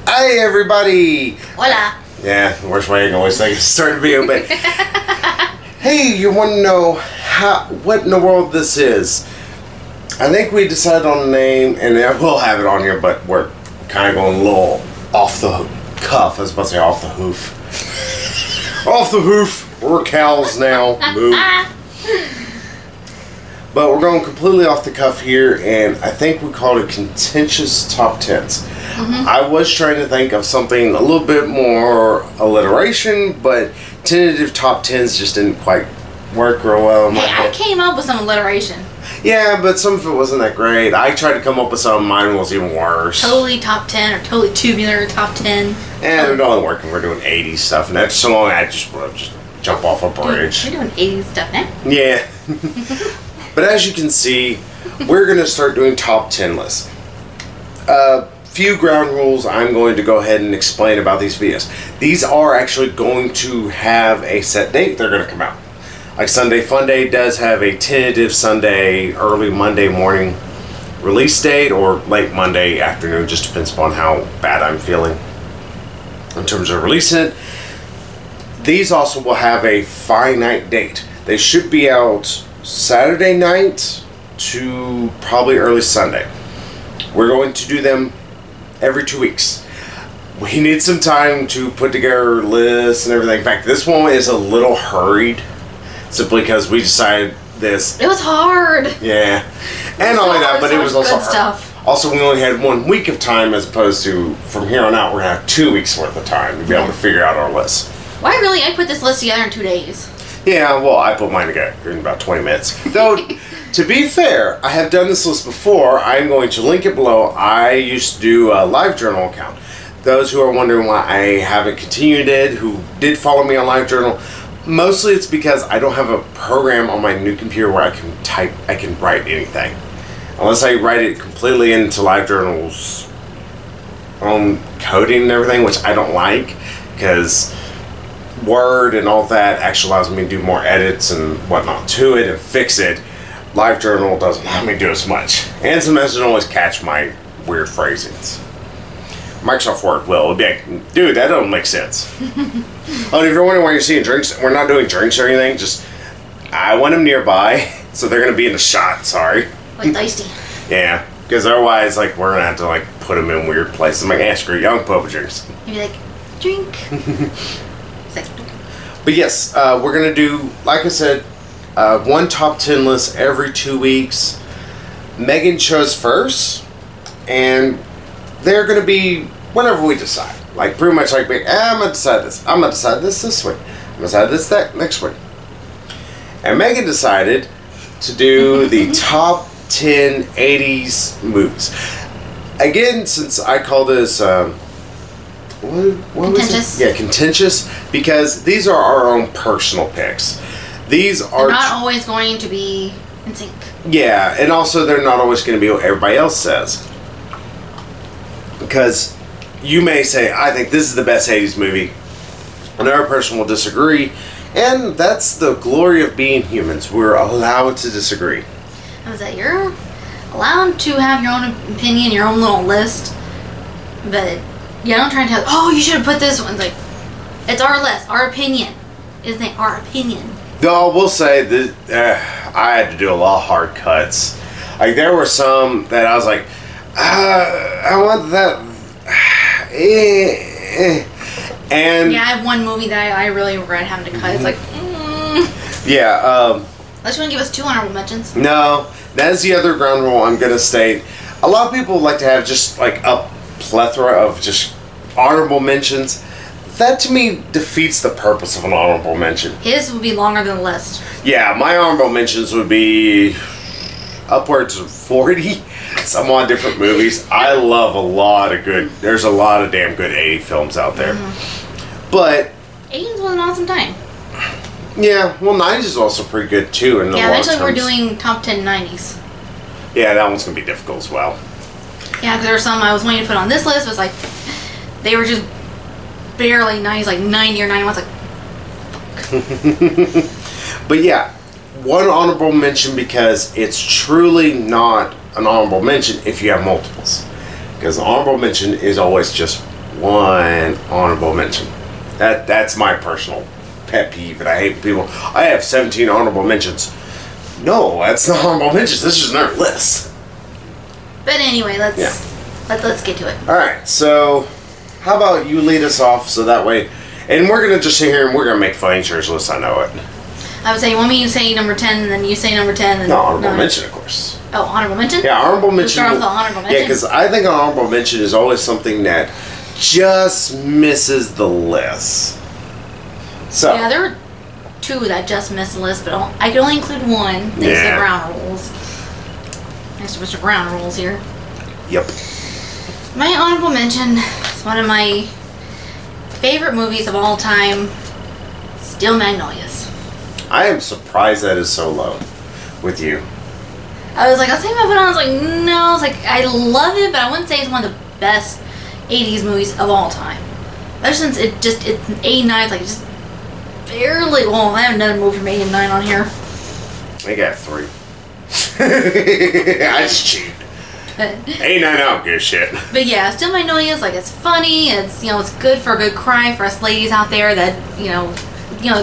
Hey everybody! Hola. Yeah, worst way I can always think to start a video, but hey, you want to know what in the world this is? I think we decided on a name, and I will have it on here, but we're kind of going a little off the cuff. I was about to say off the hoof. Off the hoof. We're cows now. Moo. But we're going completely off the cuff here, and I think we called it Contentious Top 10s. Mm-hmm. I was trying to think of something a little bit more alliteration, but tentative top 10s just didn't quite work real well in my head. I came up with some alliteration. Yeah, but some of it wasn't that great. I tried to come up with something, mine was even worse. Totally top 10 or totally tubular top 10. And it only working. We're doing 80s stuff, and that's so long I just jump off a bridge. We're doing 80s stuff now. Yeah. But as you can see, we're going to start doing top 10 lists. Few ground rules I'm going to go ahead and explain about these videos. These are actually going to have a set date they're going to come out. Like Sunday Fun Day does have a tentative Sunday, early Monday morning release date, or late Monday afternoon, just depends upon how bad I'm feeling in terms of releasing it. These also will have a finite date. They should be out Saturday night to probably early Sunday. We're going to do them every 2 weeks. We need some time to put together lists and everything. In fact, this one is a little hurried, simply because we decided this. It was hard. Yeah, and not only that, but it was also hard. Stuff. Also, we only had 1 week of time, as opposed to from here on out, we're gonna have 2 weeks worth of time to be able to figure out our list. Why really? I put this list together in 2 days. Yeah, well, I put mine together in about 20 minutes. Though, to be fair, I have done this list before. I'm going to link it below. I used to do a live journal account. Those who are wondering why I haven't continued it, who did follow me on live journal, mostly it's because I don't have a program on my new computer where I can write anything. Unless I write it completely into live journal's own coding and everything, which I don't like, because Word and all that actually allows me to do more edits and whatnot to it and fix it. LiveJournal doesn't allow me to do as much, and sometimes it doesn't always catch my weird phrasings. Microsoft Word will. It'll be like, dude, that doesn't make sense. Oh, if you're wondering why you're seeing drinks, we're not doing drinks or anything. Just I want them nearby, so they're gonna be in the shot. Sorry. Like dicey. Yeah, because otherwise, like, we're gonna have to like put them in weird places. I'm like, screw you, I'm pub drinks. You'd be like, drink. But yes, we're going to do, like I said, one top 10 list every 2 weeks. Megan chose first, and they're going to be whenever we decide. Like, pretty much like, I'm going to decide this. I'm going to decide this week. I'm going to decide this that next week. And Megan decided to do the top 10 80s movies. Again, since I call this... What Contentious. Was it? Yeah, Contentious, because these are our own personal picks. These are they're not always going to be in sync. Yeah, and also they're not always going to be what everybody else says. Because you may say, I think this is the best 80s movie. Another person will disagree, and that's the glory of being humans. We're allowed to disagree. I was like, you're allowed to have your own opinion, your own little list, but yeah, don't try to tell, oh, you should have put this one. It's like, it's our list, our opinion. Isn't it our opinion? Though I will say that I had to do a lot of hard cuts. Like, there were some that I was like, I want that. And yeah, I have one movie that I really regret having to cut. It's like, yeah. Unless you want to give us 2 honorable mentions. No, that is the other ground rule I'm going to state. A lot of people like to have just like a plethora of just honorable mentions. That to me defeats the purpose of an honorable mention. His would be longer than the list. Yeah, my honorable mentions would be upwards of 40. Some odd different movies. I love a lot of good. There's a lot of damn good 80 films out there. Mm-hmm. But 80s was an awesome time. Yeah, well, 90s is also pretty good too. Yeah, eventually we're doing top 10 90s. Yeah, that one's gonna be difficult as well. Yeah, because there were some I was wanting to put on this list, but it's like, they were just barely 90s, like 90 or 91. It's like, But yeah, one honorable mention, because it's truly not an honorable mention if you have multiples. Because the honorable mention is always just one honorable mention. That's my personal pet peeve, and I hate people. I have 17 honorable mentions. No, that's not honorable mentions. This is our list. But anyway, let's get to it. All right, so how about you lead us off so that way, and we're gonna just sit here and we're gonna make funny chairs list. I know it. I would say, you want me to say number 10, and then you say number 10, and No, honorable mention, of course. Oh, honorable mention? Yeah, honorable mention. Start off with honorable mention. Yeah, because I think an honorable mention is always something that just misses the list. So yeah, there were two that just missed the list, but I can only include one. Thanks to ground rules. Thanks to Mr. Ground Rules here. Yep. My honorable mention is one of my favorite movies of all time, Steel Magnolias. I am surprised that is so low with you. I was like, I'll say my put on. I was like, no. I was like, I love it, but I wouldn't say it's one of the best 80s movies of all time. Ever since it's 89, it's like just barely. Well, I have another movie from 89 on here. I got 3. I just cheated. 89, I don't give a shit. But yeah, Steel Magnolias, like, it's funny. It's it's good for a good cry for us ladies out there that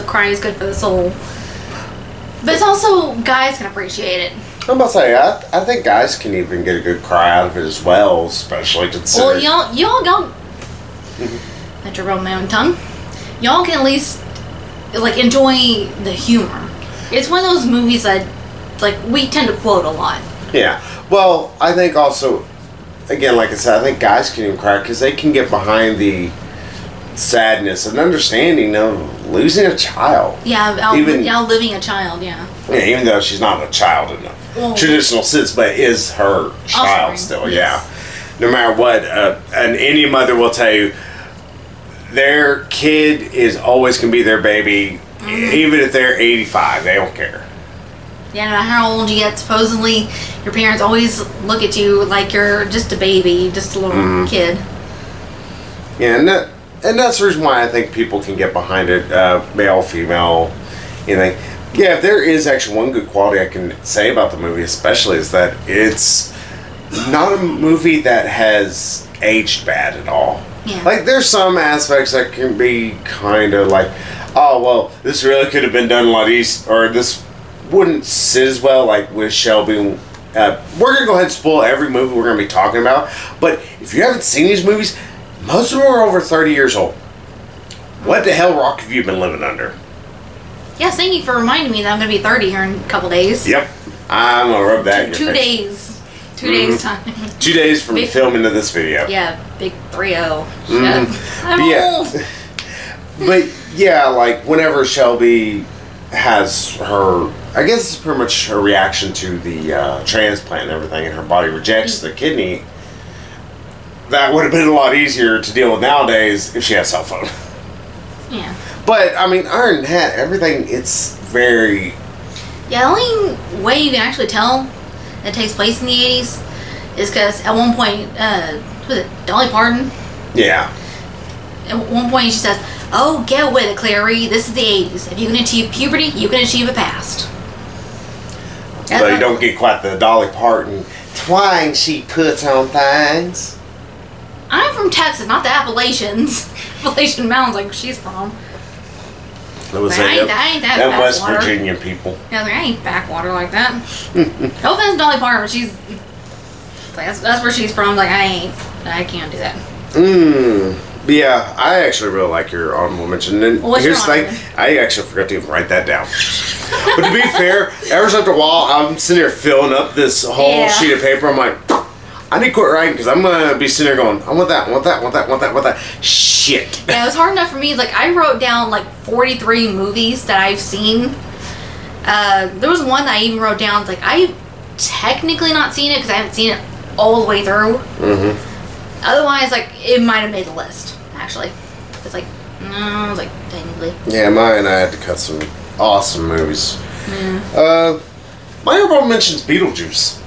crying is good for the soul. But it's also, guys can appreciate it. I'm about to say, I think guys can even get a good cry out of it as well, especially considering. Well, y'all, I to roll my own tongue. Y'all can at least, like, enjoy the humor. It's one of those movies that, like, we tend to quote a lot. Yeah. Well, I think also, again, like I said, I think guys can even cry because they can get behind the sadness and understanding of losing a child. Yeah, outliving a child, yeah. Yeah, even though she's not a child in the traditional sense, but is her child still, yes. yeah. No matter what, and any mother will tell you, their kid is always going to be their baby, even if they're 85, they don't care. Yeah, no matter how old you get, supposedly your parents always look at you like you're just a baby, just a little kid. Yeah, and that's the reason why I think people can get behind it, male, female, anything. Yeah, if there is actually one good quality I can say about the movie, especially, is that it's not a movie that has aged bad at all. Yeah. Like, there's some aspects that can be kind of like, oh, well, this really could have been done a lot easier, or this wouldn't sit as well, like with Shelby. We're going to go ahead and spoil every movie we're going to be talking about, but if you haven't seen these movies, most of them are over 30 years old. What the hell rock have you been living under? Yes, thank you for reminding me that I'm going to be 30 here in a couple days. Yep. I'm going to rub that in your 2 face. days. 2 days time. 2 days from filming of this video. Yeah, big 3-0. I'm old. But yeah, like whenever Shelby has her, I guess it's pretty much her reaction to the transplant and everything, and her body rejects the kidney. That would have been a lot easier to deal with nowadays if she had a cell phone. Yeah. But, I mean, other than that, everything, it's very... Yeah, the only way you can actually tell that takes place in the 80s is because at one point, was it Dolly Parton? Yeah. At one point she says, "Oh, get with it, Clary. This is the 80s. If you can achieve puberty, you can achieve a past." But you don't get quite the Dolly Parton twang she puts on things. I'm from Texas, not the Appalachians. Appalachian Mountains, like she's from. I was I ain't that them West backwater. Virginia people. Yeah, I was like, I ain't backwater like that. No offense to Dolly Parton, but she's... That's where she's from. Like, I can't do that. But yeah, I actually really like your honorable mention. And here's the thing, I actually forgot to even write that down. But to be fair, ever since a while, I'm sitting there filling up this whole sheet of paper. I'm like, I need to quit writing because I'm going to be sitting there going, I want that, want that, want that, want that, want that. Shit. Yeah, it was hard enough for me. Like, I wrote down like 43 movies that I've seen. There was one that I even wrote down. Like, I've technically not seen it because I haven't seen it all the way through. Otherwise, like, it might have made the list, actually. It's like, no, I was like, technically. Yeah, mine, I had to cut some awesome movies. Yeah. My honorable mention's Beetlejuice.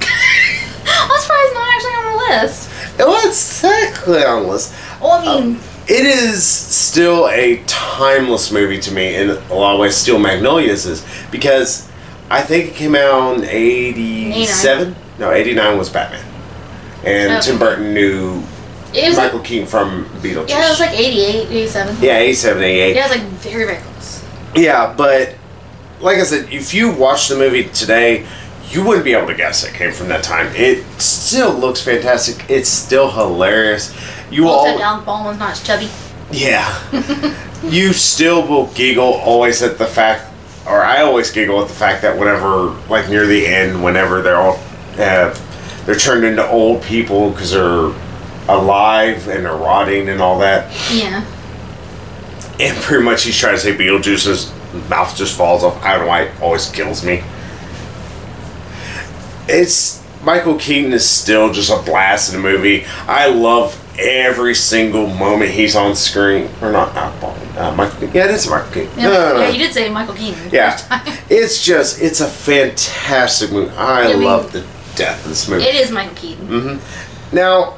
I'm surprised it's not actually on the list. Well, it's technically on the list. Well, I mean... it is still a timeless movie to me in a lot of ways. Steel Magnolias is, because I think it came out in 87? No, 89 was Batman. And Tim Burton knew It was Michael Keaton from Beetlejuice. Yeah, it was like 88, 87. Yeah, 87, 88. Yeah, it was like very, very close. Yeah, but like I said, if you watch the movie today, you wouldn't be able to guess it came from that time. It still looks fantastic. It's still hilarious. Except Alec Baldwin's not as chubby. Yeah. You still will giggle always at the fact, or I always giggle at the fact that whenever, like near the end, whenever they're all, they're turned into old people because they're alive and they're rotting and all that. Yeah. And pretty much he's trying to say Beetlejuice's mouth just falls off. I don't know why it always kills me. Michael Keaton is still just a blast in the movie. I love every single moment he's on screen. Or not Michael Keaton. Yeah, it is Michael Keaton. Yeah, yeah, you did say Michael Keaton. Yeah. It's a fantastic movie. I love the death of this movie. It is Michael Keaton. Mm-hmm. Now,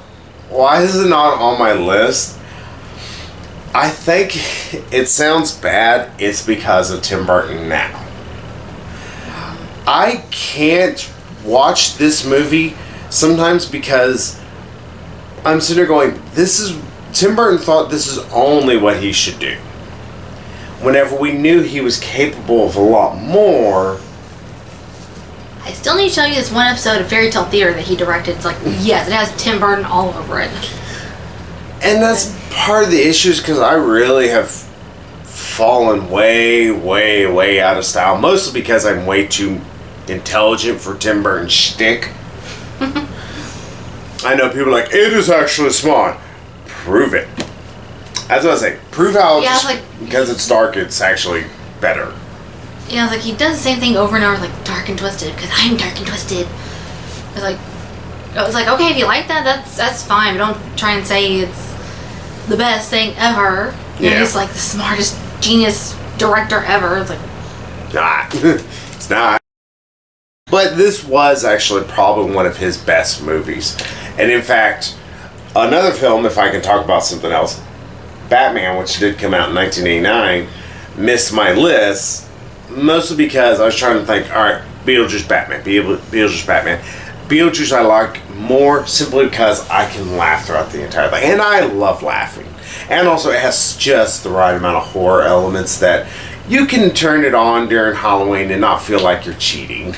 why is it not on my list? I think it sounds bad. It's because of Tim Burton now. I can't watch this movie sometimes because I'm sitting there going, Tim Burton thought this is only what he should do. Whenever we knew he was capable of a lot more. I still need to show you this one episode of Fairy Tale Theater that he directed. It's like, yes, it has Tim Burton all over it. And that's part of the issues because I really have fallen way, way, way out of style. Mostly because I'm way too intelligent for Tim Burton's shtick. I know people are like, it is actually smart. Prove it. That's what I say. Prove how because it's dark, it's actually better. Yeah, it's like he does the same thing over and over, like dark and twisted, because I'm dark and twisted. I was like, okay, if you like that, that's fine. But don't try and say it's the best thing ever. You know, he's like the smartest genius director ever. It's like, nah, it's not. But this was actually probably one of his best movies. And in fact, another film, if I can talk about something else, Batman, which did come out in 1989, missed my list, mostly because I was trying to think, alright, Beetlejuice, Batman, Beetlejuice, Batman. Beetlejuice I like more simply because I can laugh throughout the entire thing. And I love laughing. And also it has just the right amount of horror elements that you can turn it on during Halloween and not feel like you're cheating.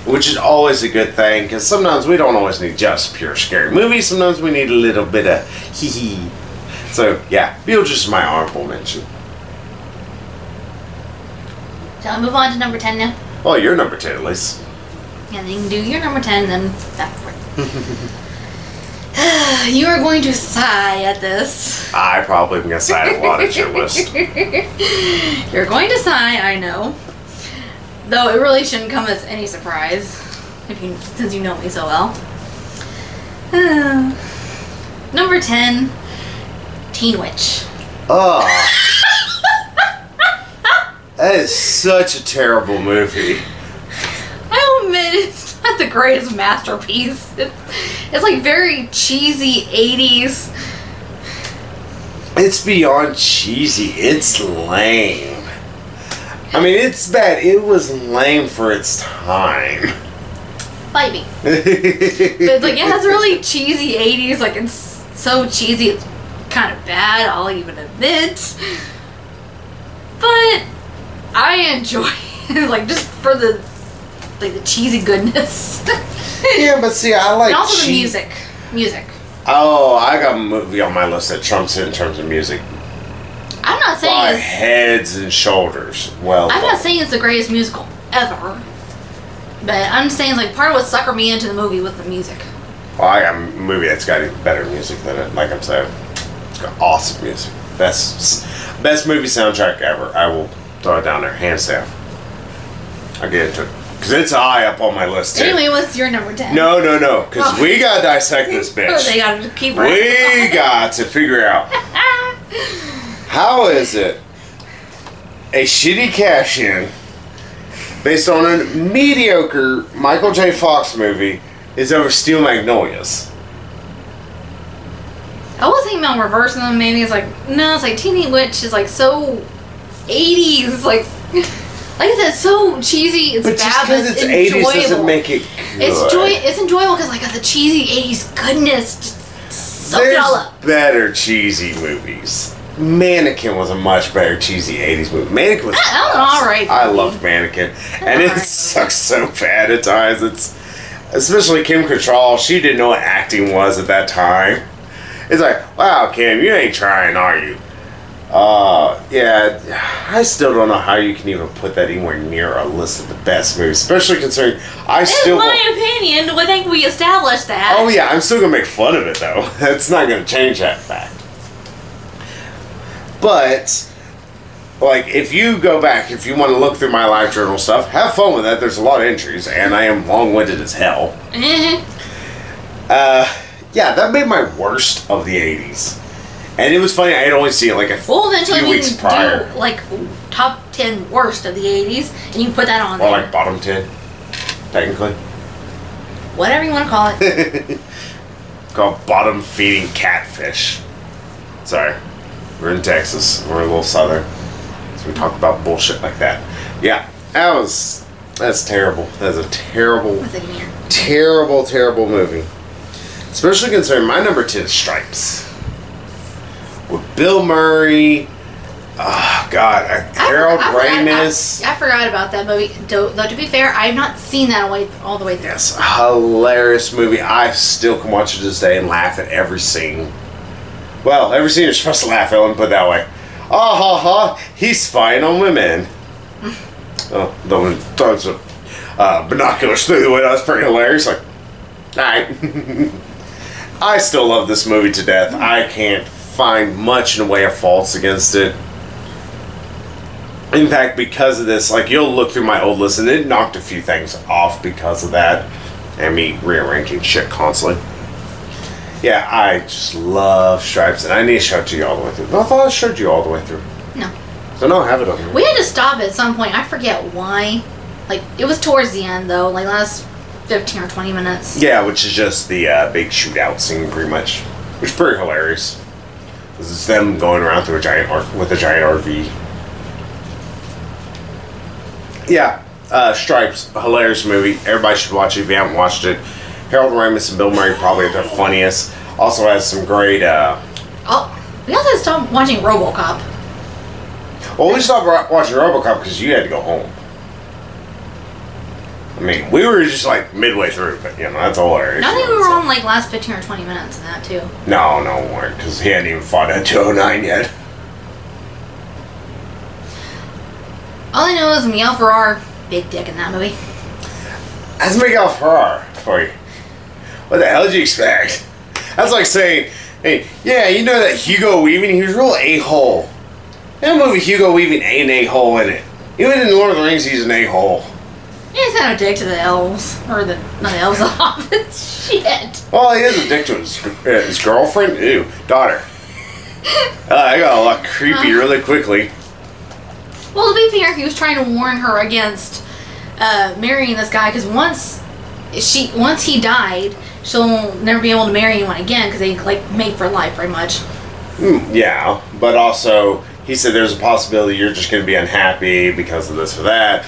Which is always a good thing, because sometimes we don't always need just pure scary movies. Sometimes we need a little bit of hee-hee. So, yeah, Beetlejuice is my honorable mention. Shall I move on to number 10 now? Well, you're number 10 at least. Yeah, then you can do your number 10, then that for You are going to sigh at this. I probably am going to sigh a lot at your list. You're going to sigh, I know. Though it really shouldn't come as any surprise, since you know me so well. Number 10, Teen Witch. Oh. That is such a terrible movie. I'll admit it's not the greatest masterpiece. It's like very cheesy 80s. It's beyond cheesy. It's lame. I mean, it's bad. It was lame for its time. Might be. But it's like, it has really cheesy 80s. Like, it's so cheesy, it's kind of bad, I'll even admit. But I enjoy it, like, just for the cheesy goodness. Yeah, but see, I like and also the music. Oh, I got a movie on my list that trumps it in terms of music. I'm not saying by heads and shoulders. Well, I'm not saying it's the greatest musical ever, but I'm saying like part of what suckered me into the movie was the music. Well, I got a movie that's got even better music than it. Like I'm saying, it's got awesome music. Best movie soundtrack ever. I will throw it down there, hands down. I'll get into it because it's high up on my list too. Anyway, what's your number 10? No, because we gotta dissect this bitch. They gotta keep. We got to figure out. How is it a shitty cash-in based on a mediocre Michael J. Fox movie is over Steel Magnolias? I was thinking about reversing them. Maybe it's like, no, it's like Teen Witch is like so 80s. Like I said, so cheesy. It's but bad, just because it's enjoyable. 80s doesn't make it good. It's enjoyable because like the cheesy 80s goodness. Just soaked it all up. Better cheesy movies. Mannequin was a much better cheesy 80s movie. Mannequin was That was awesome. alright I movie. loved Mannequin. And it alright. sucks so bad at times. It's especially Kim Cattrall. She didn't know what acting was at that time. It's like, wow, Kim, you ain't trying, are you? Yeah, I still don't know how you can even put that anywhere near a list of the best movies, especially considering In my opinion, I think we established that. Oh yeah, I'm still gonna make fun of it though. That's not gonna change that fact. But, like, if you go back, if you want to look through my live journal stuff, have fun with that. There's a lot of entries, and I am long-winded as hell. Yeah, that made my worst of the 80s. And it was funny, I had only seen it like a Eventually few we weeks can prior. do, like, top 10 worst of the 80s, and you can put that on Or there. like bottom 10, technically. Whatever you want to call it. It's called bottom feeding catfish. Sorry. We're in Texas. We're a little southern. So we talk about bullshit like that. Yeah. That's terrible. That's a terrible, What's it in here? terrible movie. Especially considering my number 10 is Stripes. With Bill Murray. Oh, God. Harold Ramis. I forgot about that movie. Though, to be fair, I've not seen that all the way through. Yes. Hilarious movie. I still can watch it to this day and laugh at every scene. Well, every scene you're supposed to laugh at, let me put it that way. Oh, ha, ha. He's spying on women. Oh, the one throws binoculars through the window. That's pretty hilarious. Like, alright. I still love this movie to death. I can't find much in the way of faults against it. In fact, because of this, like, you'll look through my old list and it knocked a few things off because of that. And me rearranging shit constantly. Yeah, I just love Stripes, and I need to show it to you all the way through. I thought I showed you all the way through. No. So no, I have it on here. We had to stop at some point. I forget why. Like, it was towards the end, though. Like, last 15 or 20 minutes. Yeah, which is just the big shootout scene, pretty much. Which is pretty hilarious. Because it's them going around through with a giant RV. Yeah, Stripes, a hilarious movie. Everybody should watch it if you haven't watched it. Harold Ramis and Bill Murray probably at their funniest. Also has some great. Oh, we also stopped watching RoboCop. Well, we stopped watching RoboCop because you had to go home. I mean, we were just like midway through, but you know that's hilarious. I think we were on like last 15 or 20 minutes in that too. No, we weren't, because he hadn't even fought at 209 yet. All I know is Miguel Ferrer, big dick in that movie. That's Miguel Ferrer for you. What the hell did you expect? That's like saying, hey, yeah, you know that Hugo Weaving, he was a real a-hole. In that movie, Hugo Weaving ain't an a-hole in it. Even in Lord of the Rings, he's an a-hole. Yeah, he's kind of a dick to the elves. Or the, not the elves, the hobbits. Shit. Well, he is a dick to his girlfriend. Ew, daughter. I got a lot creepy really quickly. Well, to be fair, he was trying to warn her against marrying this guy, because once he died, she'll never be able to marry anyone again, because they like mate for life, pretty much. Yeah, but also he said there's a possibility you're just going to be unhappy because of this or that.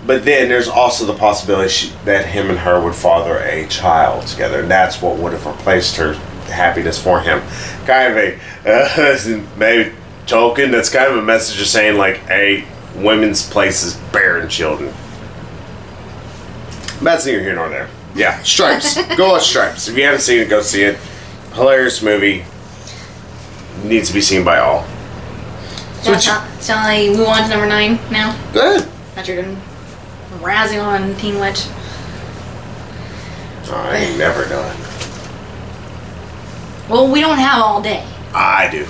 But then there's also the possibility that him and her would father a child together, and that's what would have replaced her happiness for him. Kind of a maybe token. That's kind of a message of saying like, hey, women's place is bearing children. That's neither here nor there. Yeah, Stripes. Go watch Stripes. If you haven't seen it, go see it. Hilarious movie. Needs to be seen by all. Shall I move on to number 9 now? Go ahead. That you're done razzing on Teen Witch. Oh, I ain't never done. Well, we don't have all day. I do.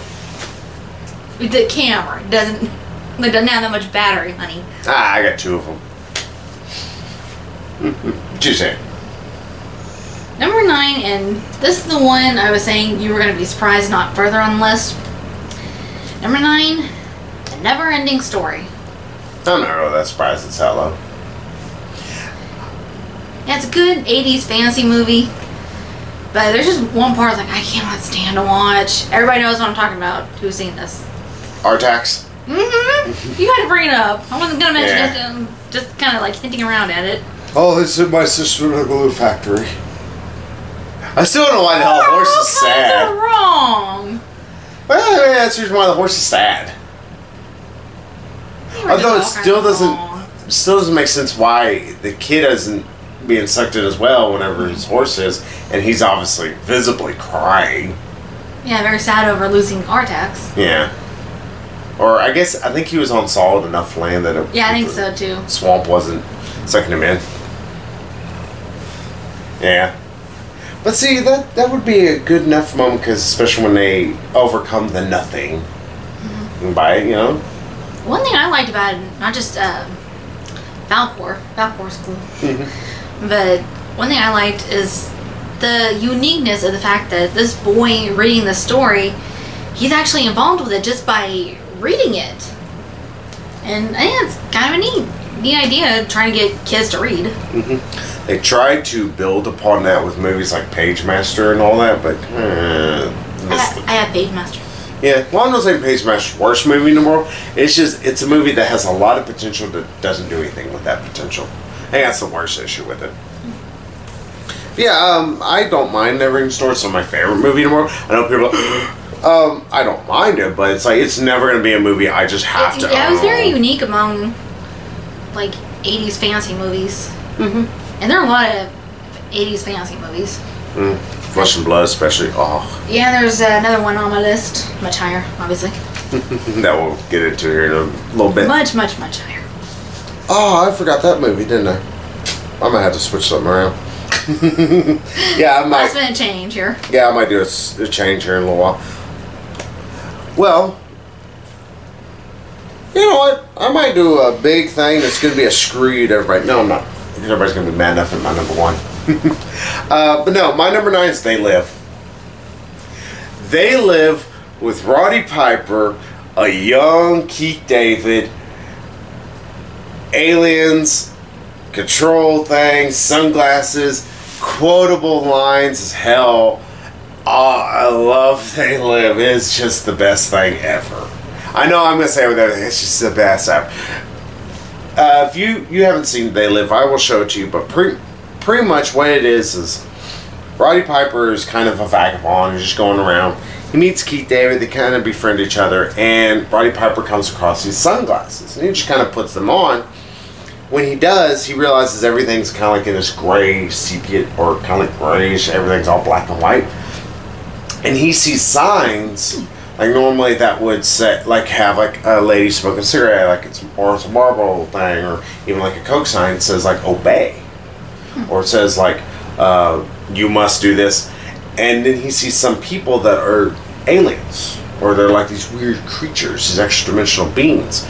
The camera doesn't have that much battery, honey. I got 2 of them. What you say? Number 9, and this is the one I was saying you were going to be surprised not further on the list. Number 9, A Never-Ending Story. I'm not really that surprised it's that low. Yeah, it's a good 80s fantasy movie, but there's just one part like I cannot stand to watch. Everybody knows what I'm talking about. Who's seen this? Artax? Mm-hmm. You had to bring it up. I wasn't going to mention Yeah. it, just kind of like hinting around at it. Oh, this is my sister in a glue factory. I still don't know why the hell the horse is sad. You're wrong. Well, that's the reason why the horse is sad. Although it still doesn't make sense why the kid isn't being sucked in as well whenever his horse is, and he's obviously visibly crying. Yeah, very sad over losing Artax. Yeah. Or I think he was on solid enough land that I think so too. Swamp wasn't sucking him in. Yeah. But see, that would be a good enough moment, because especially when they overcome the nothing. Mm-hmm. By it, One thing I liked about it, not just Valpor's cool, but one thing I liked is the uniqueness of the fact that this boy reading the story, he's actually involved with it just by reading it. And I think it's kind of a neat idea, trying to get kids to read. Mm-hmm. They tried to build upon that with movies like Pagemaster and all that, but I have Pagemaster. Yeah, well, I'm not saying Pagemaster's worst movie in the world. It's a movie that has a lot of potential that doesn't do anything with that potential. I think that's the worst issue with it. Yeah, I don't mind Neverending Story. It's my favorite movie in the world. I know people I don't mind it, but it's never going to be a movie I just have to Yeah, it was very unique among, 80s fantasy movies. Mm-hmm. And there are a lot of 80s fantasy movies. Flesh and Blood, especially. Oh. Yeah, there's another one on my list. Much higher, obviously. That we'll get into here in a little bit. Much, much, much higher. Oh, I forgot that movie, didn't I? I might have to switch something around. Yeah, I might. Last minute change here. Yeah, I might do a change here in a little while. Well, you know what? I might do a big thing that's going to be a screw you to everybody. No, I'm not. Everybody's going to be mad enough at my number one. But no, my number 9 is They Live. They Live with Roddy Piper, a young Keith David, aliens, control things, sunglasses, quotable lines as hell. Oh, I love They Live. It's just the best thing ever. I know I'm going to say everything. It's just the best ever. If you haven't seen They Live, I will show it to you. But pretty much what it is Roddy Piper is kind of a vagabond. He's just going around. He meets Keith David. They kind of befriend each other. And Roddy Piper comes across these sunglasses. And he just kind of puts them on. When he does, he realizes everything's kind of like in this gray sepia, or kind of like grayish. Everything's all black and white. And he sees signs, like normally that would say, have a lady smoking a cigarette, it's a Marlboro thing, or even like a Coke sign says obey, or it says you must do this. And then he sees some people that are aliens, or they're like these weird creatures, these extra dimensional beings.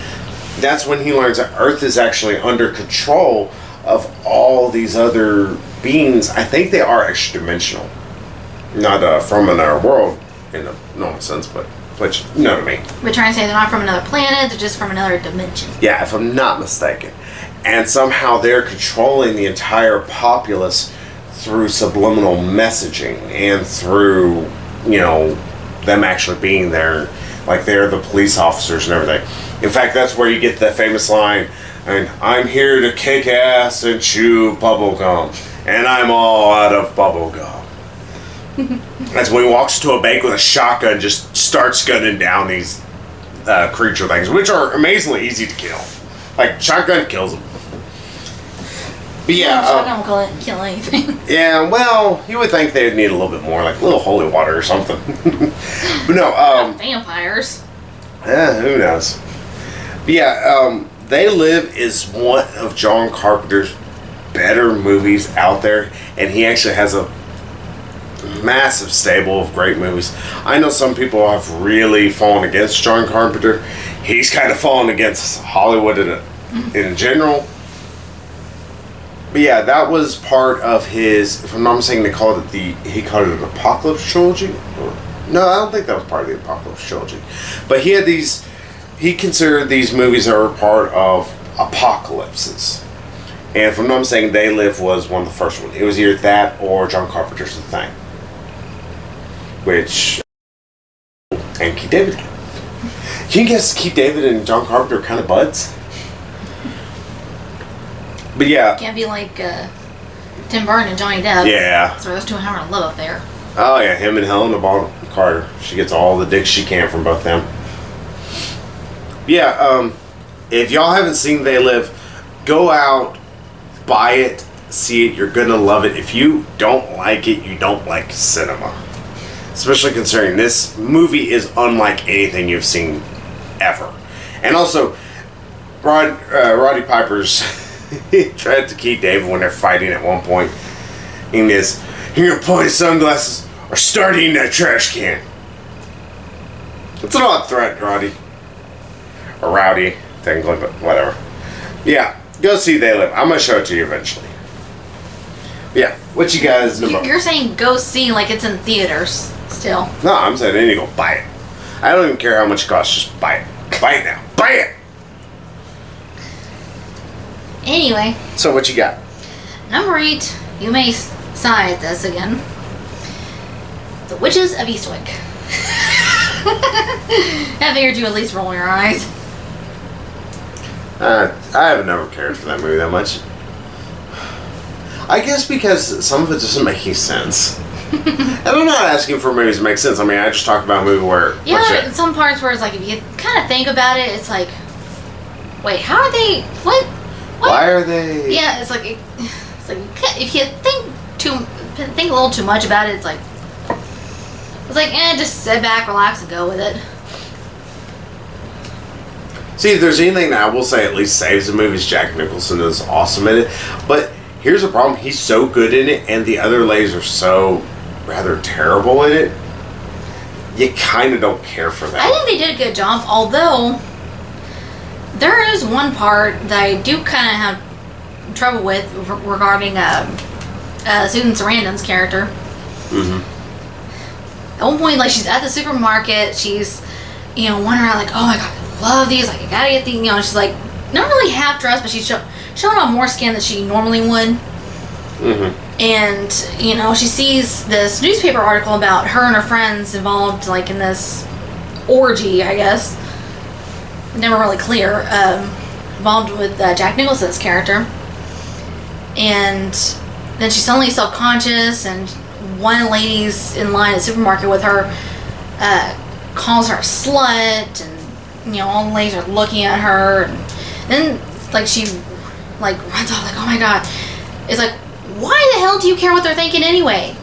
That's when he learns that Earth is actually under control of all these other beings. I think they are extra dimensional. Not from another world in a normal sense, but you know what I mean. We're trying to say they're not from another planet, they're just from another dimension. Yeah, if I'm not mistaken. And somehow they're controlling the entire populace through subliminal messaging and through, them actually being there. They're the police officers and everything. In fact, that's where you get the famous line, I'm here to kick ass and chew bubble gum. And I'm all out of bubble gum. That's when he walks to a bank with a shotgun and just starts gunning down these creature things, which are amazingly easy to kill. Shotgun kills them. But yeah, shotgun will kill anything. Yeah, well, you would think they'd need a little bit more, a little holy water or something. But no, vampires. Yeah, who knows? But yeah, They Live is one of John Carpenter's better movies out there, and he actually has a massive stable of great movies. I know some people have really fallen against John Carpenter. He's kind of fallen against Hollywood in general. But yeah, that was part of his, if I'm not mistaken, he called it an Apocalypse trilogy. No, I don't think that was part of the Apocalypse trilogy. But he considered these movies that were part of apocalypses. And if I'm not mistaken, They Live was one of the first ones. It was either that or John Carpenter's The Thing. And Keith David. You can guess Keith David and John Carpenter are kind of buds. But yeah. Can't be like Tim Burton and Johnny Depp. Yeah. So those two are having a love affair. Oh yeah, him and Helena Bonham Carter. She gets all the dicks she can from both them. Yeah, if y'all haven't seen They Live, go out, buy it, see it. You're gonna love it. If you don't like it, you don't like cinema. Especially considering this movie is unlike anything you've seen ever. And also, Roddy Piper's tried to keep David when they're fighting at one point. In this, your pointy sunglasses are starting that trash can. It's an odd threat, Roddy. Or Rowdy, technically, but whatever. Yeah, go see They Live. I'm gonna show it to you eventually. Yeah, what you guys know? You're saying go see like it's in theaters still. No, I'm saying you need to go buy it. I don't even care how much it costs, just buy it. Buy it now. Buy it! Anyway. So what you got? Number 8, you may sigh at this again. The Witches of Eastwick. I figured you at least roll your eyes. I have never cared for that movie that much. I guess because some of it doesn't make any sense. And I'm not asking for movies to make sense. I mean, I just talked about a movie where... Yeah, some parts where it's like, if you kind of think about it, it's like, wait, how are they... What? Why are they... Yeah, it's like if you think a little too much about it, it's like, just sit back, relax, and go with it. See, if there's anything that I will say at least saves the movie, is Jack Nicholson is awesome in it. But here's the problem. He's so good in it, and the other ladies are so rather terrible in it. You kind of don't care for that. I think they did a good job, although there is one part that I do kind of have trouble with regarding Susan Sarandon's character. Mm-hmm. At one point, like, she's at the supermarket, she's, wandering around like, oh my god, I love these, like, I gotta get these, she's like, not really half dressed, but she's showing off more skin than she normally would. Mm-hmm. And, she sees this newspaper article about her and her friends involved, like, in this orgy, I guess. Never really clear. Involved with Jack Nicholson's character. And then she's suddenly self-conscious, and one lady's in line at the supermarket with her, calls her a slut, and, all the ladies are looking at her. And then, like, she, like, runs off, like, oh my god. It's like, why the hell do you care what they're thinking anyway?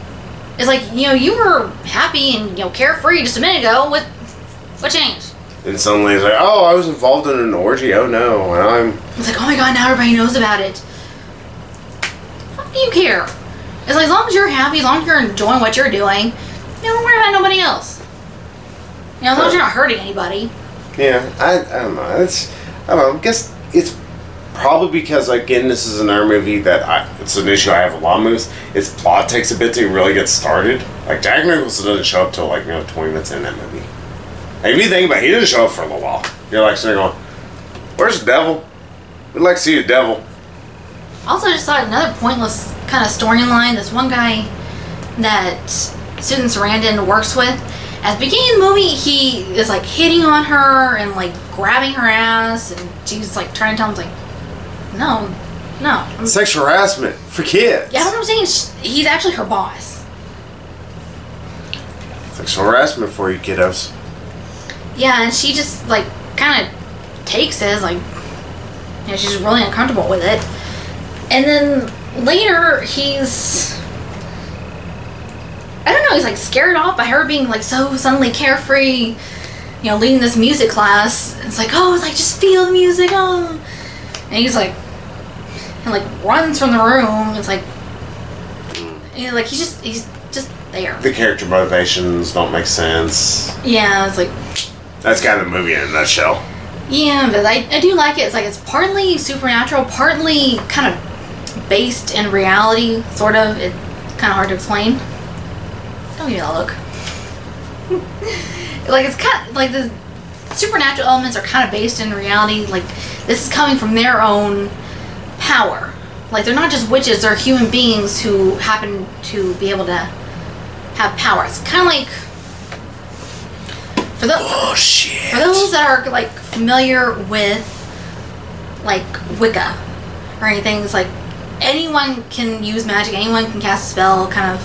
It's like, you were happy and, carefree just a minute ago. What changed? And suddenly it's like, oh, I was involved in an orgy. Oh no. And it's like, oh my god, now everybody knows about it. What do you care? It's like, as long as you're happy, as long as you're enjoying what you're doing, don't worry about nobody else. As long as you're not hurting anybody. Yeah, I don't know. I don't know. I guess it's probably because, again, this is another movie that it's an issue I have with a lot of movies. Its plot takes a bit to really get started. Like, Jack Nicholson doesn't show up till, 20 minutes in that movie. Like, if you think about it, he didn't show up for a little while. You're like sitting there going, where's the devil? We'd like to see the devil. Also, just thought another pointless kind of storyline. This one guy that Susan Sarandon works with, at the beginning of the movie, he is like hitting on her and like grabbing her ass, and she's like trying to tell him, like, no. Sexual harassment for kids. Yeah, what I'm saying is he's actually her boss. Sexual harassment for you kiddos. Yeah, and she just like kind of takes it as like, she's just really uncomfortable with it. And then later he's, I don't know, he's like scared off by her being like so suddenly carefree, leading this music class. It's like, oh, it's like, just feel the music, oh. And he's like, and like runs from the room. It's like, like he's just there. The character motivations don't make sense. Yeah, it's like, that's kind of the movie in a nutshell. Yeah, but I do like it. It's like, it's partly supernatural, partly kind of based in reality, sort of. It's kind of hard to explain. Don't give me that look. Like, it's kind of like the supernatural elements are kind of based in reality. Like, this is coming from their own power. Like, they're not just witches, they're human beings who happen to be able to have power. It's kind of like, for those that are like familiar with like Wicca or anything, it's like anyone can use magic, anyone can cast a spell kind of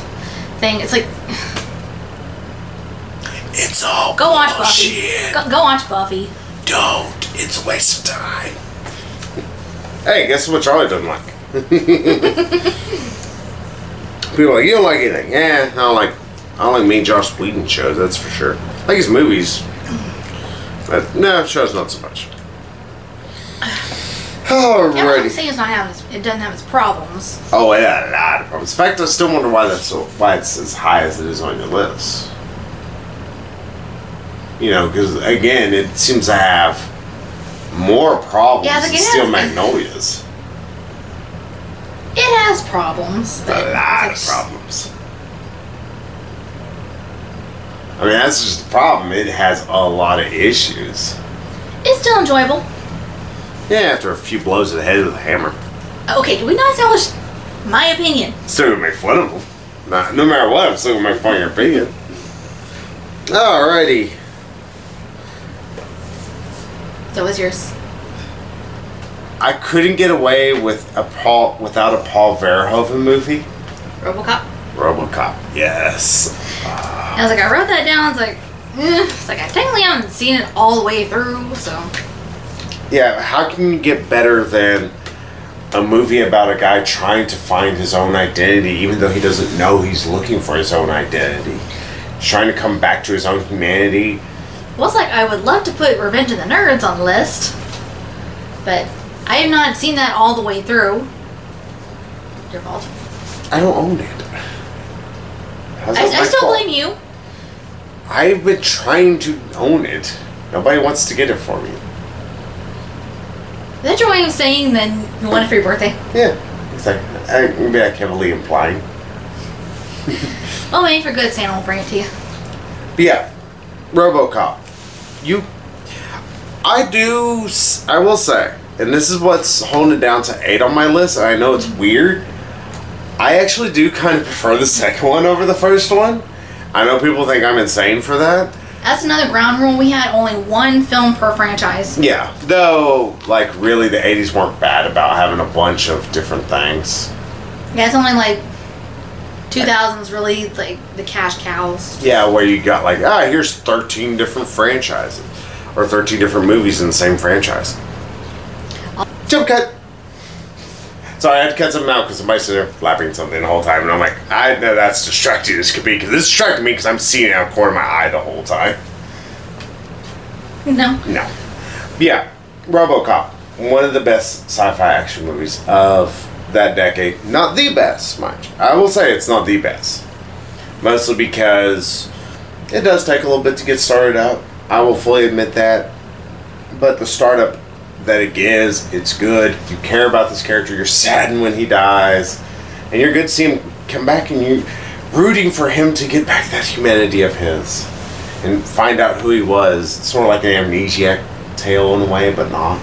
thing. It's like, it's all go watch bullshit. Buffy. Go watch Buffy. Don't. It's a waste of time. Hey, guess what Charlie doesn't like? People are like, you don't like anything. Yeah, I don't like me and Joss Whedon shows, that's for sure. I like his movies. But no, shows not so much. Alrighty. Yeah, I'm not saying it doesn't have its problems. Oh, it had a lot of problems. In fact, I still wonder why it's as high as it is on your list. You know, because again, it seems to have more problems than Steel Magnolias. It has problems. A lot of problems. I mean, that's just the problem. It has a lot of issues. It's still enjoyable. Yeah, after a few blows to the head with a hammer. Okay, do we not establish my opinion? Still gonna make fun of them. No matter what, I'm still gonna make fun of your opinion. Alrighty. So what's yours? I couldn't get away without a Paul Verhoeven movie. RoboCop, yes. I was like, I wrote that down. It's like, it's like I technically haven't seen it all the way through, so. Yeah, how can you get better than a movie about a guy trying to find his own identity, even though he doesn't know he's looking for his own identity? He's trying to come back to his own humanity. Well, it's like I would love to put Revenge of the Nerds on the list, but I have not seen that all the way through. Your fault. I don't own it. I still blame you. I've been trying to own it. Nobody wants to get it for me. Is that your way of saying then you want it for your birthday? Yeah. It's like, maybe I heavily implying. Well, maybe for good, Santa will bring it to you. But yeah, RoboCop. I will say, and this is what's holding it down to 8 on my list, and I know it's weird. I actually do kind of prefer the second one over the first one. I know people think I'm insane for that. That's another ground rule. We had only one film per franchise. Yeah, though, like, really, the 80s weren't bad about having a bunch of different things. Yeah, it's only like 2000s really, like, the cash cows. Yeah, where you got, like, here's 13 different franchises. Or 13 different movies in the same franchise. Jump cut! Sorry, I had to cut something out because somebody's sitting there flapping something the whole time, and I'm like, I know that's distracting this could be, because this distracted me because I'm seeing it out of the corner of my eye the whole time. No. But yeah, RoboCop, one of the best sci-fi action movies of that decade. Not the best, mind you. I will say it's not the best. Mostly because it does take a little bit to get started out. I will fully admit that. But the startup that it gives, it's good. You care about this character. You're saddened when he dies. And you're good to see him come back, and you're rooting for him to get back that humanity of his. And find out who he was. It's sort of like an amnesiac tale in a way, but not.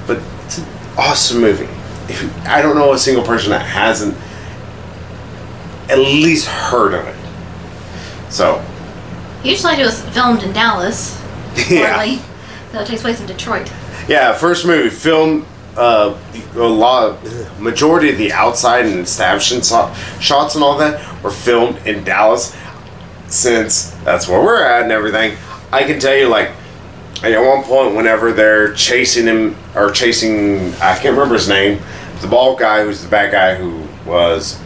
But it's an awesome movie. I don't know a single person that hasn't at least heard of it. So. Usually it was filmed in Dallas. Yeah. So it takes place in Detroit. Yeah, first movie filmed majority of the outside and establishment shots and all that were filmed in Dallas. Since that's where we're at and everything, I can tell you, like, at one point whenever they're chasing him, or chasing, I can't remember his name, the bald guy who's the bad guy who was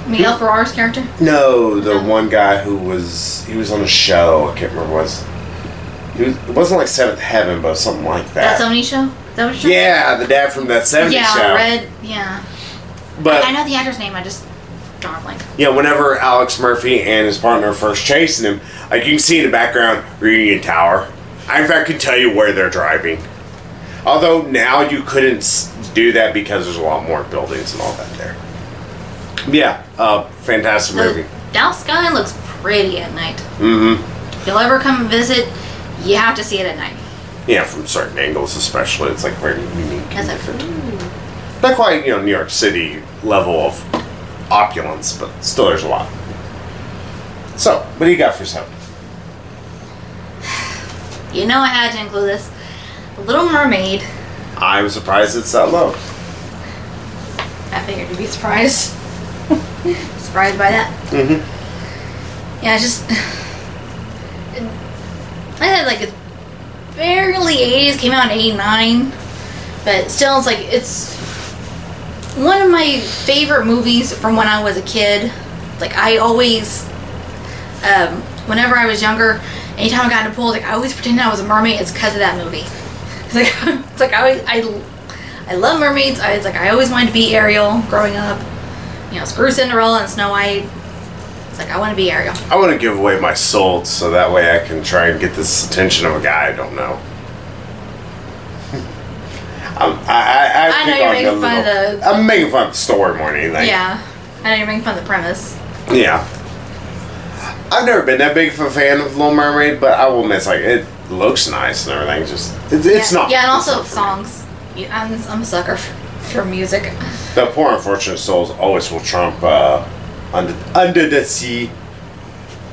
Miguel Ferrar's character? No, the one guy he was on a show, I can't remember what it was. It wasn't like Seventh Heaven, but something like that. That 70s show? Is that what you're Yeah, the dad from that 70s show. Yeah. But I know the actor's name, I just drawn a blank. Yeah, whenever Alex Murphy and his partner are first chasing him, like, you can see in the background, Reunion Tower. I, in fact, can tell you where they're driving. Although now you couldn't do that because there's a lot more buildings and all that there. Yeah, fantastic movie. The Dallas sky looks pretty at night. Mm-hmm. If you'll ever come visit, you have to see it at night. Yeah, from certain angles especially. It's like very unique. As Not quite, New York City level of opulence, but still there's a lot. So, what do you got for yourself? You know I had to include this. The Little Mermaid. I'm surprised it's that low. I figured you'd be surprised. Surprised by that. Mm-hmm. Yeah, it's just... I had like it's barely 80s, came out in 89. But still, it's like, it's one of my favorite movies from when I was a kid. Like, I always, whenever I was younger, anytime I got in a pool, like, I always pretended I was a mermaid. It's because of that movie. It's like I love mermaids. I always wanted to be Ariel growing up. You know, screw Cinderella and Snow White. It's like, I want to be Ariel. I want to give away my soul so that way I can try and get this attention of a guy I don't know. I know you're making fun of the... I'm making fun of the story more than anything. Yeah. I know you're making fun of the premise. Yeah. I've never been that big of a fan of Little Mermaid, but I will admit, it's like, it looks nice and everything. Just it's not. Yeah, and also songs. I'm a sucker for music. The Poor Unfortunate Souls always will trump Under the Sea.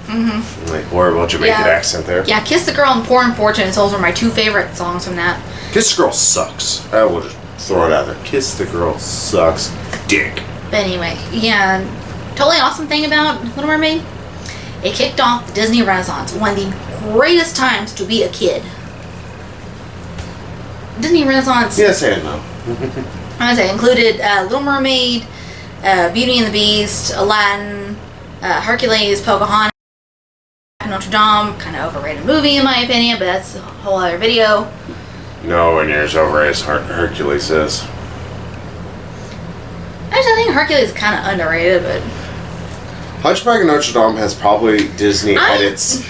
Mm-hmm. Like, horrible Jamaican accent there. Yeah, Kiss the Girl and Poor Unfortunate Souls were my two favorite songs from that. Kiss the Girl sucks. I will just throw it out there. Kiss the Girl sucks dick. But anyway, yeah, totally awesome thing about Little Mermaid. It kicked off the Disney Renaissance, one of the greatest times to be a kid. Disney Renaissance. Yes and no. I say included Little Mermaid, Beauty and the Beast, Aladdin, Hercules, Pocahontas, Notre Dame. Kind of overrated movie in my opinion, but that's a whole other video. Nowhere near as overrated as Hercules is. Actually, I think Hercules is kind of underrated, but... Hunchback of Notre Dame has probably Disney at its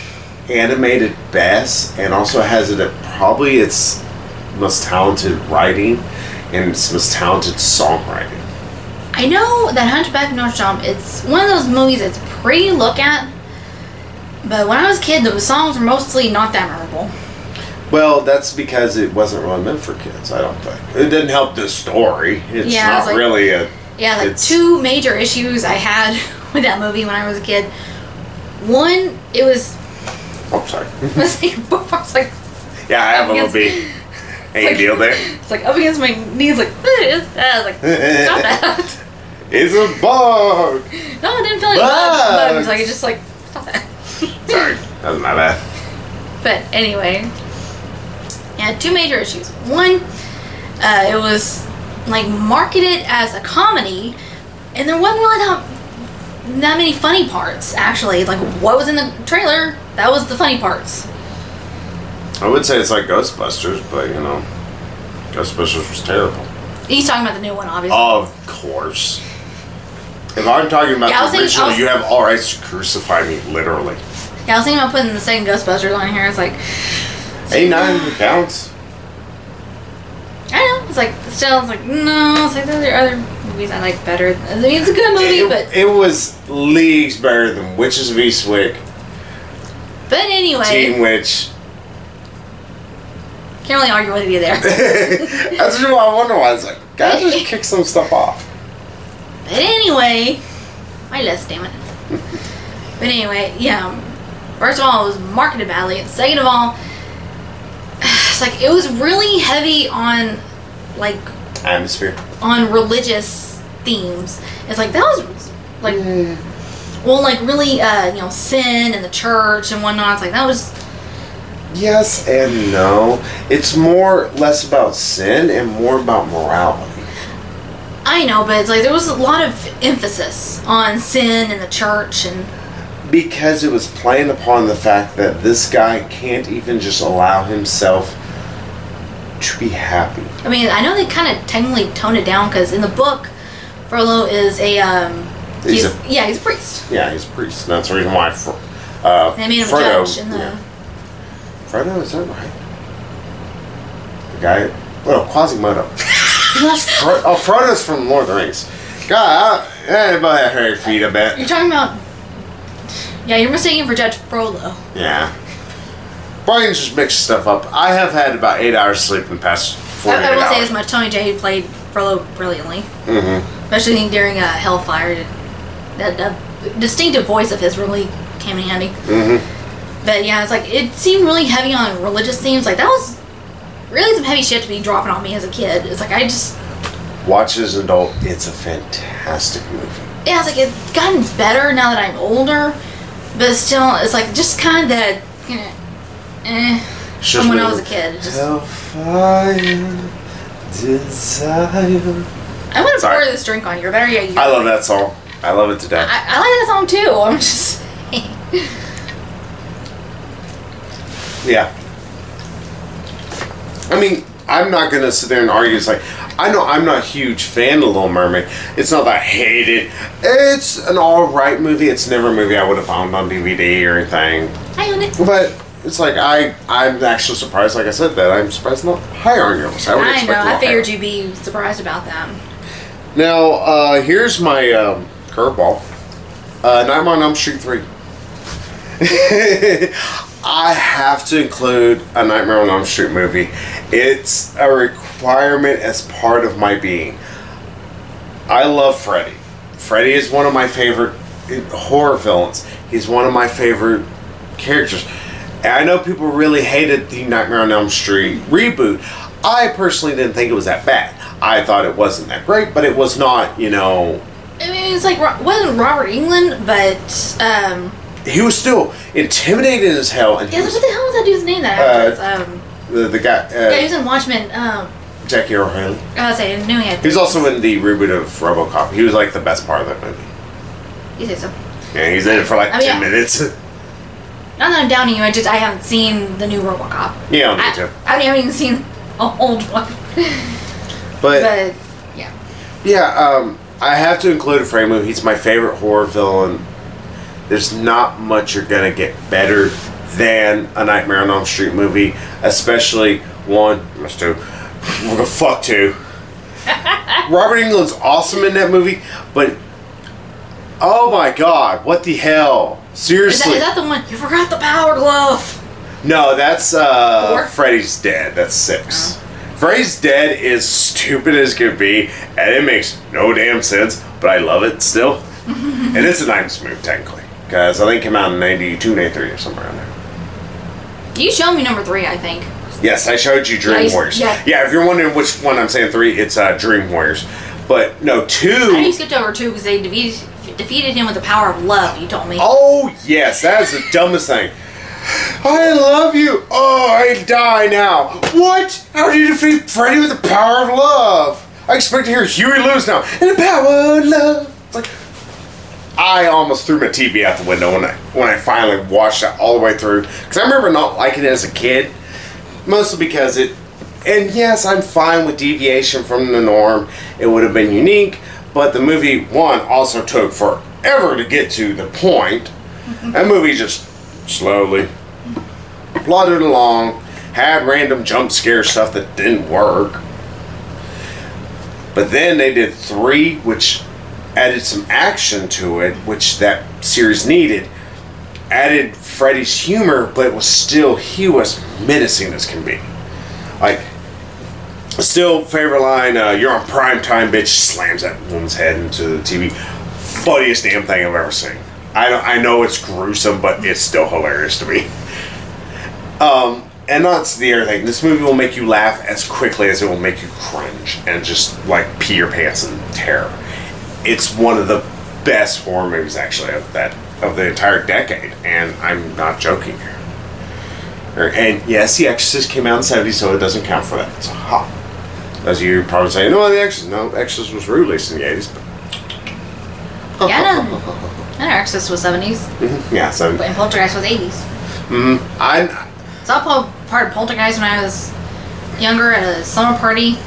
animated best, and also has it at probably its most talented writing and its most talented songwriting. I know that Hunchback of Notre Dame, it's one of those movies that's pretty to look at, but when I was a kid, the songs were mostly not that memorable. Well, that's because it wasn't really meant for kids, I don't think. It didn't help the story. It's not like, really a... Yeah, like two major issues I had with that movie when I was a kid. One, it was... Oh, sorry. Yeah, I have a little bit. Any deal there? It's like up against my knees, like, I was like, stop that. It's a bug! No, it didn't feel like bugs. It was like, it's just like, stop that. Sorry, that was my bad. But anyway, yeah, two major issues. One, it was like marketed as a comedy, and there wasn't really that many funny parts, actually. Like, what was in the trailer, that was the funny parts. I would say it's like Ghostbusters, but you know, Ghostbusters was terrible. He's talking about the new one, obviously. Of course. If I'm talking about the original, you have all rights to crucify me, literally. Yeah, I was thinking about putting the second Ghostbusters on here. It's like... 89 counts. I know. It's like, still, it's like, no. It's like, there are other movies I like better. I mean, it's a good movie, but... It was leagues better than Witches of Eastwick. But anyway... Teen Witch. Can't really argue with you there. That's what I wonder why. It's like, guys just kick some stuff off. But anyway... My list, damn it. But anyway, yeah. First of all, it was marketed badly. And second of all... It's like, it was really heavy on, like... Atmosphere. On religious themes. It's like, that was, like... Well, like, really, you know, sin and the church and whatnot. It's like, that was... Yes and no. It's less about sin and more about morality. I know, but it's like, there was a lot of emphasis on sin and the church and... Because it was playing upon the fact that this guy can't even just allow himself to be happy. I mean, I know they kind of technically toned it down, because in the book, Frollo is a, he's a priest. Yeah, he's a priest. That's the reason why they made him Frodo, a judge in the... Yeah. Frodo, is that right? The guy... Well, Quasimodo. Frodo's from Lord of the Rings. God, everybody had hairy feet, I bet. You're talking about... Yeah, you're mistaken for Judge Frollo. Yeah. Brian just mixes stuff up. I have had about 8 hours sleep in the past 48 hours. I will say as much. Tony J played Frollo brilliantly. Mm-hmm. Especially during Hellfire. That distinctive voice of his really came in handy. Mm-hmm. But yeah, it's like, it seemed really heavy on religious themes. Like, that was really some heavy shit to be dropping on me as a kid. It's like, Watch it as an adult. It's a fantastic movie. Yeah, it's like it's gotten better now that I'm older, but still, it's like just kind of that, from when I was a kid. Just, Hellfire, desire. I'm gonna pour this drink on you. Better yet, I love that song. I love it to death. I like that song too. I'm just saying. Yeah. I mean, I'm not gonna sit there and argue. It's like, I know I'm not a huge fan of Little Mermaid. It's not that I hate it. It's an alright movie. It's never a movie I would have found on DVD or anything. I own it. But it's like, I'm actually surprised, like I said, that I'm surprised not higher on your list. I would expect know. I figured higher. you'd be surprised about that. Now, here's my curveball. Nightmare on Elm Street 3. I have to include a Nightmare on Elm Street movie. It's a requirement as part of my being. I love Freddy. Freddy is one of my favorite horror villains. He's one of my favorite characters. And I know people really hated the Nightmare on Elm Street reboot. I personally didn't think it was that bad. I thought it wasn't that great, but it was not, I mean, it's like, wasn't Robert Englund, but, he was still intimidated as hell. And yeah, what the hell was that dude's name that the guy... yeah, he was in Watchmen, Jackie Earle Haley. I was saying, I knew he had... He was also in the reboot of RoboCop. He was like the best part of that movie. You say so? Yeah, he's in it for like 10 minutes. Not that I'm downing you, I haven't seen the new RoboCop. Yeah, me too. I haven't even seen an old one. But yeah. Yeah, I have to include a Freddy movie. He's my favorite horror villain. There's not much you're gonna get better than a Nightmare on Elm Street movie, especially one. Let's do. We're gonna fuck two. Robert Englund's awesome in that movie, but oh my god, what the hell? Seriously. Is that the one? You forgot the power glove. No, that's Freddy's Dead. That's 6. Freddy's Dead is stupid as can be, and it makes no damn sense, but I love it still. And it's a 90s movie, technically. Because I think it came out in 92, 93 or somewhere around there. You showed me number 3, I think. Yes, I showed you Dream Warriors. Yeah, if you're wondering which one I'm saying 3, it's Dream Warriors. But no, 2... I know you skipped over 2 because they defeated him with the power of love, you told me. Oh, yes, that is the dumbest thing. I love you. Oh, I die now. What? How do you defeat Freddy with the power of love? I expect to hear Huey Lewis now. And the power of love. It's like, I almost threw my TV out the window when I finally watched that all the way through. Because I remember not liking it as a kid. Mostly because it... And yes, I'm fine with deviation from the norm. It would have been unique. But the movie, one, also took forever to get to the point. That movie just slowly plodded along. Had random jump scare stuff that didn't work. But then they did 3, which... added some action to it, which that series needed. Added Freddy's humor, but it was still, he was menacing as can be. Like, still favorite line, you're on prime time, bitch, slams that woman's head into the TV. Funniest damn thing I've ever seen. I know it's gruesome, but it's still hilarious to me. And that's the other thing. This movie will make you laugh as quickly as it will make you cringe and just like pee your pants in terror. It's one of the best horror movies, actually, of the entire decade, and I'm not joking here. And yes, The Exorcist came out in the 70s, so it doesn't count for that. So, as you probably say, no, The Exorcist was released in the 80s. But... yeah, I know Exorcist was 70s. Mm-hmm. Yeah, 70s. And Poltergeist was 80s. Mm-hmm. I saw part of Poltergeist when I was younger at a summer party.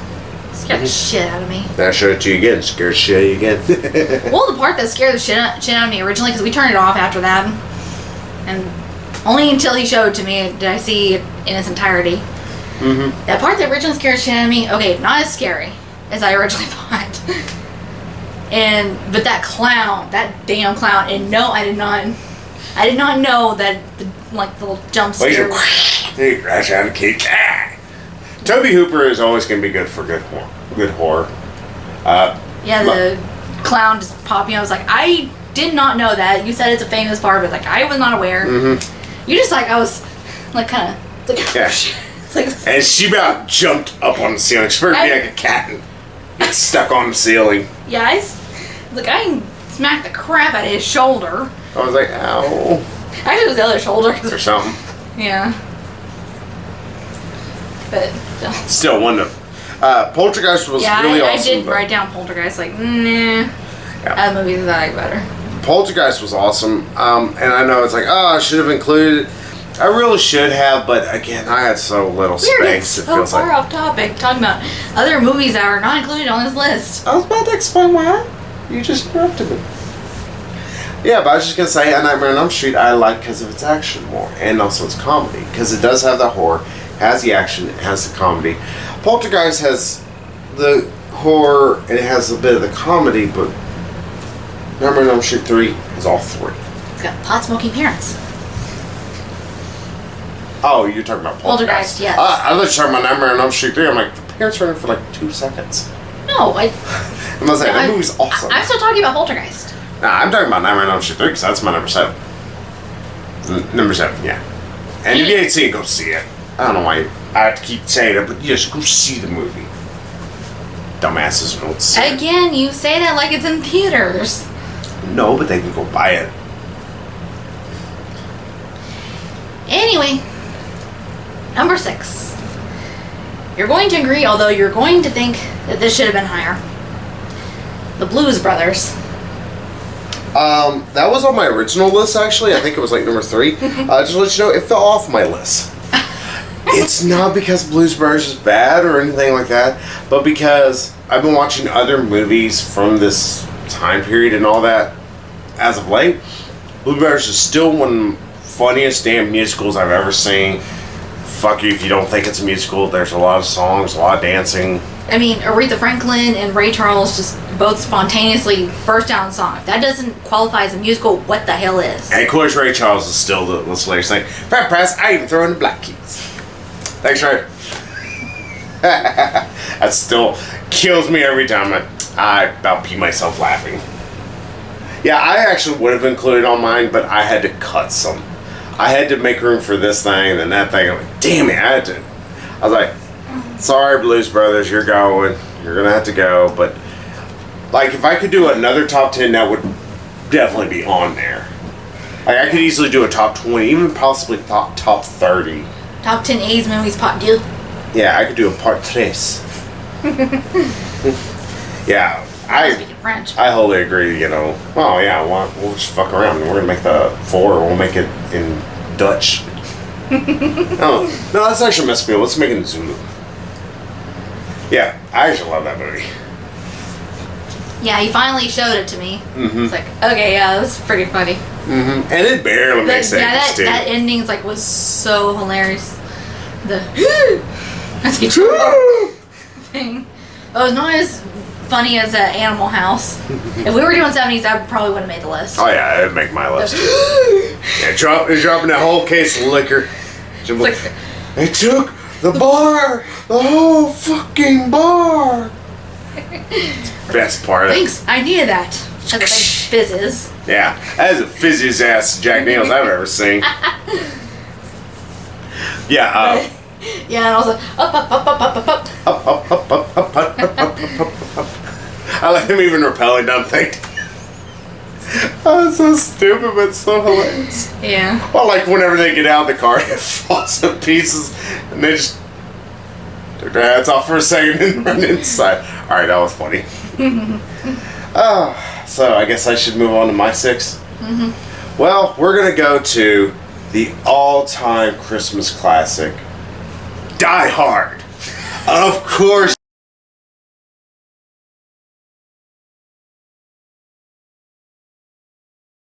Scared the shit out of me. I showed it to you again. Scared the shit out of you again. Well, the part that scared the shit out of me originally, because we turned it off after that, and only until he showed it to me did I see it in its entirety. Mm-hmm. That part that originally scared the shit out of me, okay, not as scary as I originally thought. But that clown, that damn clown, and no, I did not know that the little jump scare. He crash out of the cake. Toby Hooper is always going to be good for good horror. Yeah, the clown just popping. I was like, I did not know that. You said it's a famous part, but like I was not aware. Mm-hmm. You just I was like kind of like yeah. And she about jumped up on the ceiling. She better be like a cat. And It's stuck on the ceiling. Yeah, the guy smacked the crap out of his shoulder. I was like, ow. Actually, it was the other shoulder. Or something. Yeah. But still, one of Poltergeist was really awesome. I did write down Poltergeist. Like, nah. Other movies that I like better. Poltergeist was awesome. And I know it's like, I should have included it. I really should have, but again, I had so little space. It feels so far off topic, talking about other movies that are not included on this list. I was about to explain why. You just interrupted me. Yeah, but I was just going to say, A Nightmare on Elm Street I like because of its action more. And also its comedy. Because it does have the horror, has the action, it has the comedy. Poltergeist has the horror, and it has a bit of the comedy, but Nightmare on Elm Street 3 is all three. It's got pot-smoking parents. Oh, you're talking about Poltergeist. Yes. I thought you were talking about Nightmare on Elm Street 3. I'm like, the parents are in it for like 2 seconds. No, I'm not saying, that movie's awesome. I'm still talking about Poltergeist. Nah, I'm talking about Nightmare on Elm Street 3 because that's my number 7. Number 7, yeah. And if you ain't seen it, go see it. I don't know why I have to keep saying it, but you just go see the movie. Dumbasses don't see it. Again, you say that like it's in theaters. No, but they can go buy it. Anyway, number 6. You're going to agree, although you're going to think that this should have been higher. The Blues Brothers. That was on my original list, actually. I think it was like number 3. Just to let you know, it fell off my list. It's not because Blues Brothers is bad or anything like that, but because I've been watching other movies from this time period and all that as of late. Blues Brothers is still one of the funniest damn musicals I've ever seen. Fuck you if you don't think it's a musical. There's a lot of songs, a lot of dancing. I mean, Aretha Franklin and Ray Charles just both spontaneously burst out in song. If that doesn't qualify as a musical, what the hell is? And of course, Ray Charles is still the hilarious thing. Fat Press, I even throw in the Black Keys. Thanks, Ray. That still kills me every time I about pee myself laughing. Yeah, I actually would have included on mine, but I had to cut some. I had to make room for this thing and that thing. I'm like, damn it, I was like, sorry, Blues Brothers, you're going. You're going to have to go. But, like, if I could do another top 10, that would definitely be on there. Like, I could easily do a top 20, even possibly top 30. Top 10 A's movies, part 2. Yeah, I could do a part 3. Yeah, Speaking French. I wholly agree, you know. Well, yeah, we'll just fuck around. We're going to make the 4, we'll make it in Dutch. No, that's actually messed me up. Let's make it in Zulu. Yeah, I actually love that movie. Yeah, he finally showed it to me. Mm-hmm. It's like, okay, yeah, that's pretty funny. Mm-hmm. And it barely makes sense, yeah, too. that ending's like was so hilarious. The that's the thing. Oh, it's not as funny as Animal House. If we were doing 70s, that probably would have made the list. Oh yeah, it'd make my list. Yeah, dropping that whole case of liquor. Like, they took the bar, the whole fucking bar. Best part. Thanks, I needed that. As it fizzes. Yeah, that is the fizziest ass Jack Daniels I've ever seen. Yeah. Yeah, and also up. I like him even rappelling down things. Oh, it's so stupid, but so hilarious. Yeah. Well, like whenever they get out of the car, it falls to pieces, and they just took their hats off for a second and run inside. All right, that was funny. So I guess I should move on to my 6. Mm-hmm. Well, we're gonna go to the all-time Christmas classic, Die Hard. Of course.